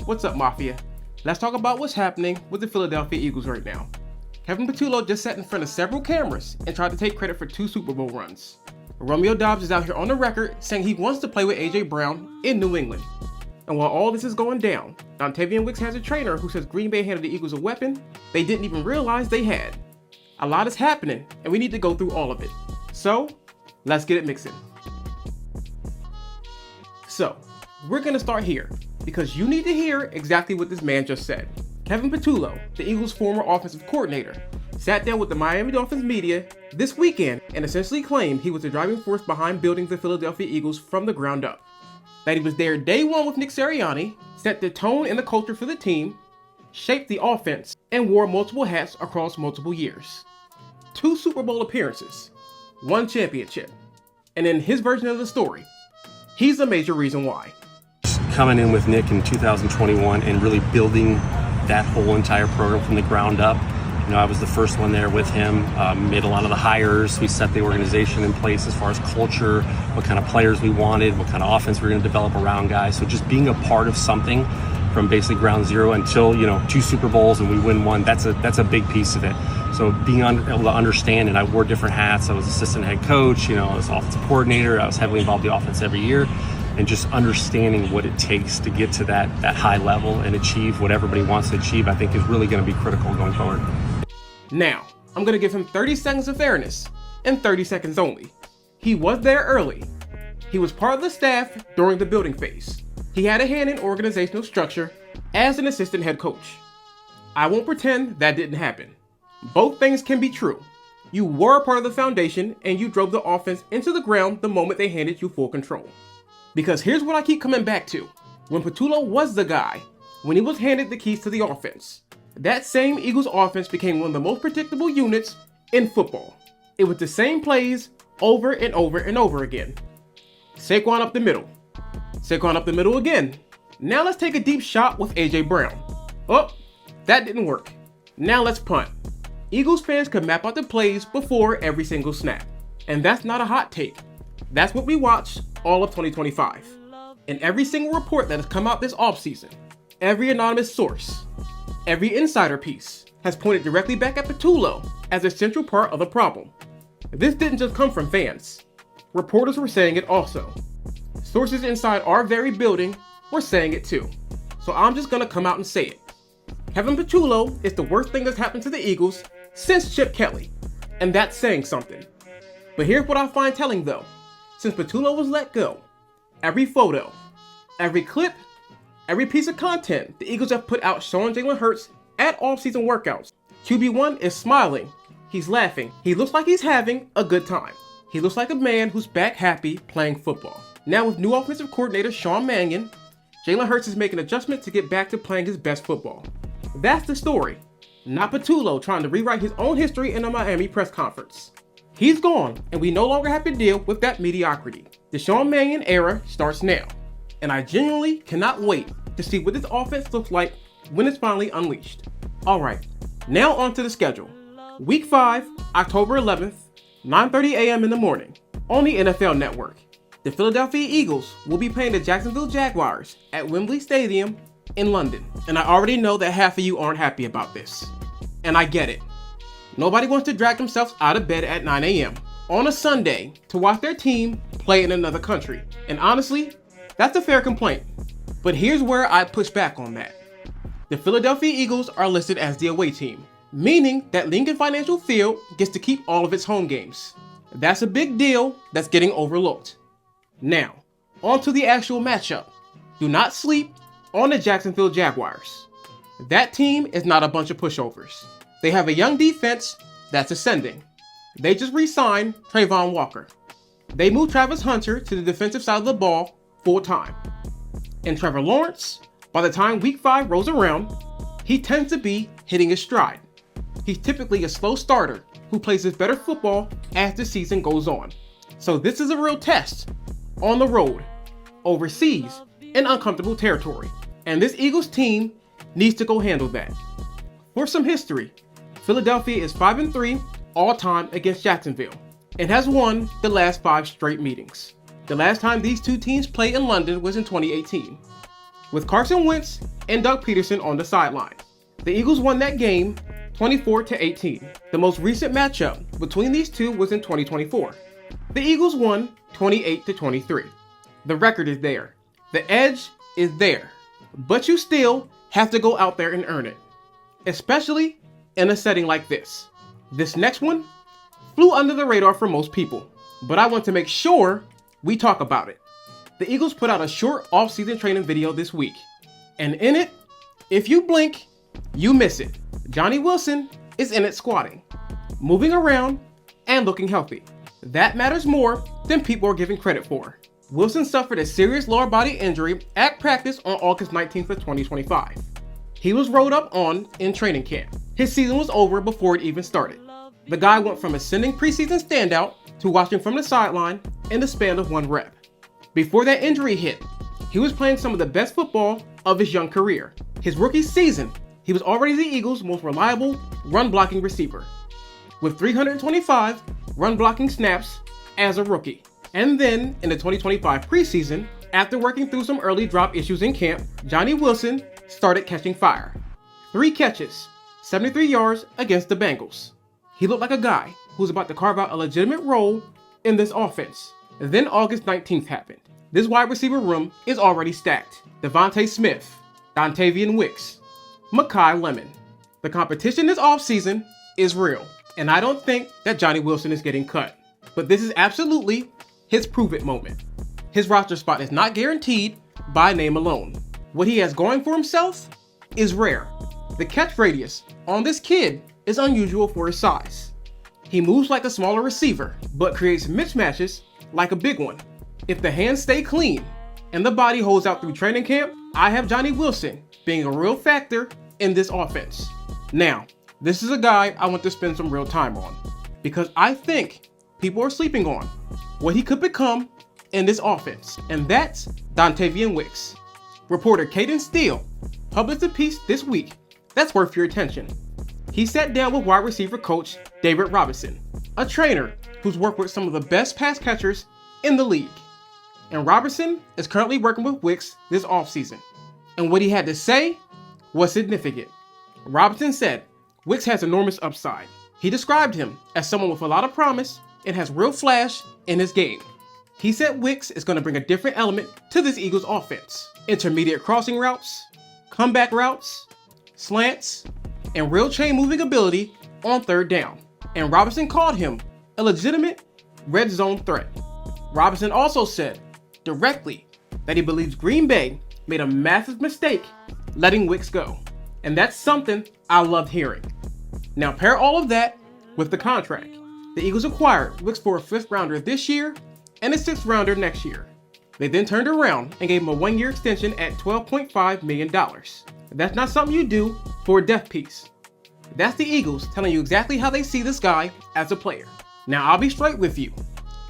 What's up, Mafia? Let's talk about what's happening with the Philadelphia Eagles right now. Kevin Patullo just sat in front of several cameras and tried to take credit for 2 Super Bowl runs. Romeo Doubs is out here on the record saying he wants to play with AJ Brown in New England. And while all this is going down, Dontayvion Wicks has a trainer who says Green Bay handed the Eagles a weapon they didn't even realize they had. A lot is happening, and we need to go through all of it. So, let's get it mixing. So, we're going to start here, because you need to hear exactly what this man just said. Kevin Patullo, the Eagles' former offensive coordinator, sat down with the Miami Dolphins media this weekend and essentially claimed he was the driving force behind building the Philadelphia Eagles from the ground up. That he was there day one with Nick Sirianni, set the tone and the culture for the team, shaped the offense, and wore multiple hats across multiple years. 2 Super Bowl appearances, 1 championship, and in his version of the story, he's a major reason why. Coming in with Nick in 2021 and really building that whole entire program from the ground up. You know, I was the first one there with him, made a lot of the hires. We set the organization in place as far as culture, what kind of players we wanted, what kind of offense we were going to develop around guys. So just being a part of something from basically ground zero until, 2 Super Bowls and we win 1, that's a big piece of it. So being able to understand, and I wore different hats. I was assistant head coach, I was offensive coordinator. I was heavily involved in the offense every year. And just understanding what it takes to get to that high level and achieve what everybody wants to achieve, I think is really going to be critical going forward. Now, I'm going to give him 30 seconds of fairness, and 30 seconds only. He was there early. He was part of the staff during the building phase. He had a hand in organizational structure as an assistant head coach. I won't pretend that didn't happen. Both things can be true. You were a part of the foundation, and you drove the offense into the ground the moment they handed you full control. Because here's what I keep coming back to. When Patullo was the guy, when he was handed the keys to the offense, that same Eagles offense became one of the most predictable units in football. It was the same plays over and over and over again. Saquon up the middle. Saquon up the middle again. Now let's take a deep shot with AJ Brown. Oh, that didn't work. Now let's punt. Eagles fans could map out the plays before every single snap. And that's not a hot take. That's what we watched all of 2025. In every single report that has come out this offseason, every anonymous source, every insider piece has pointed directly back at Patullo as a central part of the problem. This didn't just come from fans. Reporters were saying it also. Sources inside our very building were saying it too. So I'm just gonna come out and say it. Kevin Patullo is the worst thing that's happened to the Eagles since Chip Kelly. And that's saying something. But here's what I find telling though. Since Patullo was let go, every photo, every clip, every piece of content the Eagles have put out showing Jalen Hurts at offseason workouts. QB1 is smiling. He's laughing. He looks like he's having a good time. He looks like a man who's back happy playing football. Now with new offensive coordinator Shawn Mannion, Jalen Hurts is making adjustments to get back to playing his best football. That's the story. Not Patullo trying to rewrite his own history in a Miami press conference. He's gone, and we no longer have to deal with that mediocrity. The Shawn Mannion era starts now, and I genuinely cannot wait to see what this offense looks like when it's finally unleashed. Alright, now on to the schedule. Week 5, October 11th, 9:30 a.m. in the morning, on the NFL Network. The Philadelphia Eagles will be playing the Jacksonville Jaguars at Wembley Stadium in London. And I already know that half of you aren't happy about this. And I get it. Nobody wants to drag themselves out of bed at 9 a.m. on a Sunday to watch their team play in another country. And honestly, that's a fair complaint. But here's where I push back on that. The Philadelphia Eagles are listed as the away team, meaning that Lincoln Financial Field gets to keep all of its home games. That's a big deal that's getting overlooked. Now, on to the actual matchup. Do not sleep on the Jacksonville Jaguars. That team is not a bunch of pushovers. They have a young defense that's ascending. They just re-signed Trayvon Walker. They moved Travis Hunter to the defensive side of the ball full time. And Trevor Lawrence, by the time week 5 rolls around, he tends to be hitting his stride. He's typically a slow starter who plays his better football as the season goes on. So this is a real test on the road, overseas, in uncomfortable territory. And this Eagles team needs to go handle that. For some history, Philadelphia is 5-3 all-time against Jacksonville and has won the last 5 straight meetings. The last time these two teams played in London was in 2018. with Carson Wentz and Doug Peterson on the sideline. The Eagles won that game 24-18. The most recent matchup between these two was in 2024. The Eagles won 28-23. The record is there. The edge is there. But you still have to go out there and earn it, especially in a setting like this. This next one flew under the radar for most people, but I want to make sure we talk about it. The Eagles put out a short off-season training video this week, and in it, if you blink, you miss it. Johnny Wilson is in it squatting, moving around, and looking healthy. That matters more than people are giving credit for. Wilson suffered a serious lower body injury at practice on August 19th of 2025. He was rolled up on in training camp. His season was over before it even started. The guy went from ascending preseason standout to watching from the sideline in the span of one rep. Before that injury hit, he was playing some of the best football of his young career. His rookie season, he was already the Eagles' most reliable run-blocking receiver, with 325 run-blocking snaps as a rookie. And then, in the 2025 preseason, after working through some early drop issues in camp, Johnny Wilson started catching fire. 3 catches, 73 yards against the Bengals. He looked like a guy who's about to carve out a legitimate role in this offense. Then August 19th happened. This wide receiver room is already stacked. Devontae Smith, Dontayvion Wicks, Mekhi Lemon. The competition this offseason is real, and I don't think that Johnny Wilson is getting cut. But this is absolutely his prove-it moment. His roster spot is not guaranteed by name alone. What he has going for himself is rare. The catch radius on this kid is unusual for his size. He moves like a smaller receiver, but creates mismatches like a big one. If the hands stay clean and the body holds out through training camp, I have Johnny Wilson being a real factor in this offense. Now, this is a guy I want to spend some real time on, because I think people are sleeping on what he could become in this offense, and that's Dontayvion Wicks. Reporter Caden Steele published a piece this week that's worth your attention. He sat down with wide receiver coach David Robinson, a trainer who's worked with some of the best pass catchers in the league. And Robinson is currently working with Wicks this offseason. And what he had to say was significant. Robinson said Wicks has enormous upside. He described him as someone with a lot of promise and has real flash in his game. He said Wicks is going to bring a different element to this Eagles offense. Intermediate crossing routes, comeback routes, slants, and real chain moving ability on third down. And Robinson called him a legitimate red zone threat. Robinson also said directly that he believes Green Bay made a massive mistake letting Wicks go. And that's something I loved hearing. Now pair all of that with the contract. The Eagles acquired Wicks for a 5th rounder this year and a 6th rounder next year. They then turned around and gave him a 1-year extension at $12.5 million. That's not something you do for a death piece. That's the Eagles telling you exactly how they see this guy as a player. Now I'll be straight with you.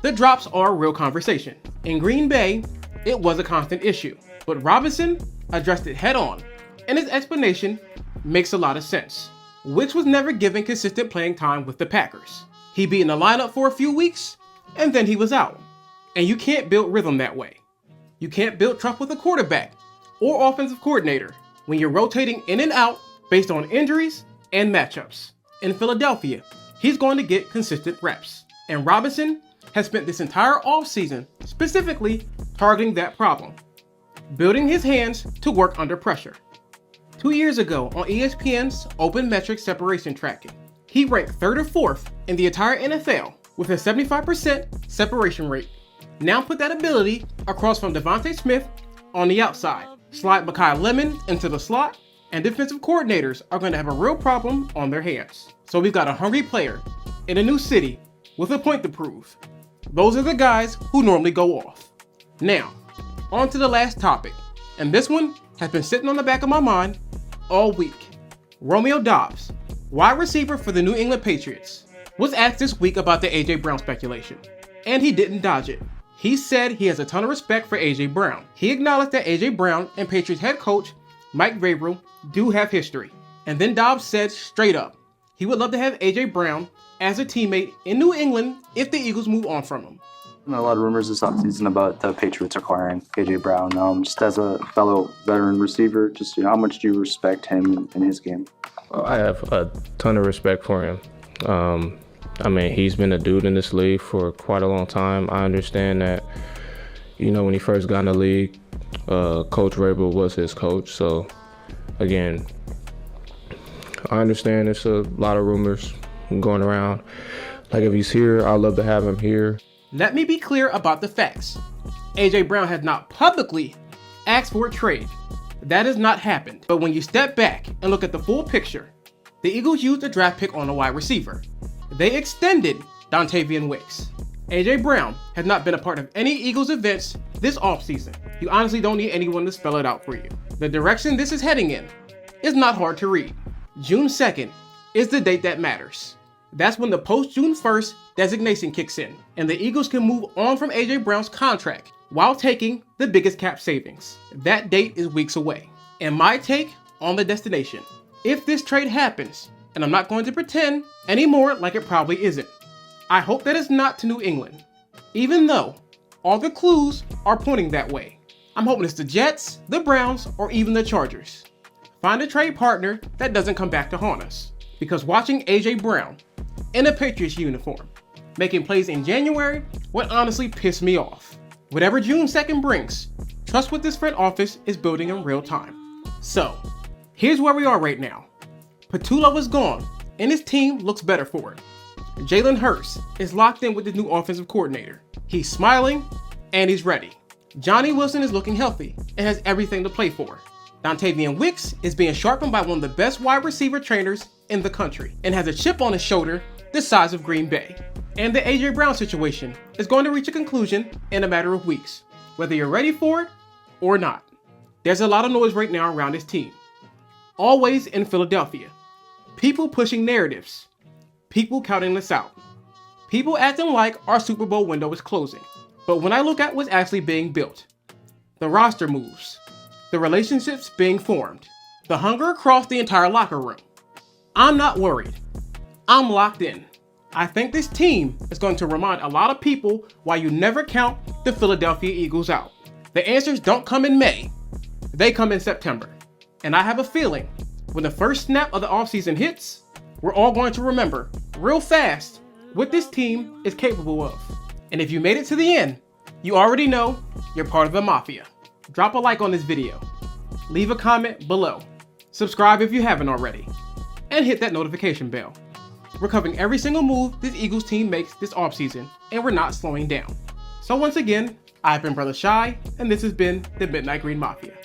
The drops are a real conversation. In Green Bay, it was a constant issue, but Robinson addressed it head on, and his explanation makes a lot of sense. Wicks was never given consistent playing time with the Packers. He'd be in the lineup for a few weeks, and then he was out. And you can't build rhythm that way. You can't build trust with a quarterback or offensive coordinator when you're rotating in and out based on injuries and matchups. In Philadelphia, he's going to get consistent reps. And Robinson has spent this entire offseason specifically targeting that problem, building his hands to work under pressure. 2 years ago on ESPN's Open Metric Separation Tracking, he ranked 3rd or 4th in the entire NFL with a 75% separation rate. Now put that ability across from Devontae Smith on the outside, slide Mekhi Lemon into the slot, and defensive coordinators are going to have a real problem on their hands. So we've got a hungry player in a new city with a point to prove. Those are the guys who normally go off. Now, on to the last topic, and this one has been sitting on the back of my mind all week. Romeo Doubs, wide receiver for the New England Patriots, was asked this week about the A.J. Brown speculation, and he didn't dodge it. He said he has a ton of respect for A.J. Brown. He acknowledged that A.J. Brown and Patriots head coach Mike Vrabel do have history. And then Doubs said straight up, he would love to have A.J. Brown as a teammate in New England if the Eagles move on from him. A lot of rumors this offseason about the Patriots acquiring A.J. Brown. Just as a fellow veteran receiver, just how much do you respect him in his game? I have a ton of respect for him. I mean, he's been a dude in this league for quite a long time. I understand that, when he first got in the league, Coach Rabel was his coach. So, again, I understand there's a lot of rumors going around. Like, if he's here, I'd love to have him here. Let me be clear about the facts. A.J. Brown has not publicly asked for a trade. That has not happened. But when you step back and look at the full picture, the Eagles used a draft pick on a wide receiver. They extended Dontayvion Wicks. A.J. Brown has not been a part of any Eagles events this offseason. You honestly don't need anyone to spell it out for you. The direction this is heading in is not hard to read. June 2nd is the date that matters. That's when the post-June 1st designation kicks in, and the Eagles can move on from A.J. Brown's contract while taking the biggest cap savings. That date is weeks away. And my take on the destination: if this trade happens, and I'm not going to pretend anymore like it probably isn't, I hope that it's not to New England, even though all the clues are pointing that way. I'm hoping it's the Jets, the Browns, or even the Chargers. Find a trade partner that doesn't come back to haunt us, because watching A.J. Brown in a Patriots uniform making plays in January would honestly piss me off. Whatever June 2nd brings, trust what this front office is building in real time. So, here's where we are right now. Patullo is gone, and his team looks better for it. Jalen Hurts is locked in with the new offensive coordinator. He's smiling, and he's ready. Johnny Wilson is looking healthy and has everything to play for. Dontayvion Wicks is being sharpened by one of the best wide receiver trainers in the country and has a chip on his shoulder the size of Green Bay. And the A.J. Brown situation is going to reach a conclusion in a matter of weeks, whether you're ready for it or not. There's a lot of noise right now around his team. Always in Philadelphia. People pushing narratives. People counting this out. People acting like our Super Bowl window is closing. But when I look at what's actually being built, the roster moves, the relationships being formed, the hunger across the entire locker room, I'm not worried. I'm locked in. I think this team is going to remind a lot of people why you never count the Philadelphia Eagles out. The answers don't come in May. They come in September. And I have a feeling when the first snap of the offseason hits, we're all going to remember real fast what this team is capable of. And if you made it to the end, you already know you're part of the Mafia. Drop a like on this video. Leave a comment below. Subscribe if you haven't already. And hit that notification bell. We're covering every single move this Eagles team makes this offseason, and we're not slowing down. So once again, I've been Brother Shy, and this has been the Midnight Green Mafia.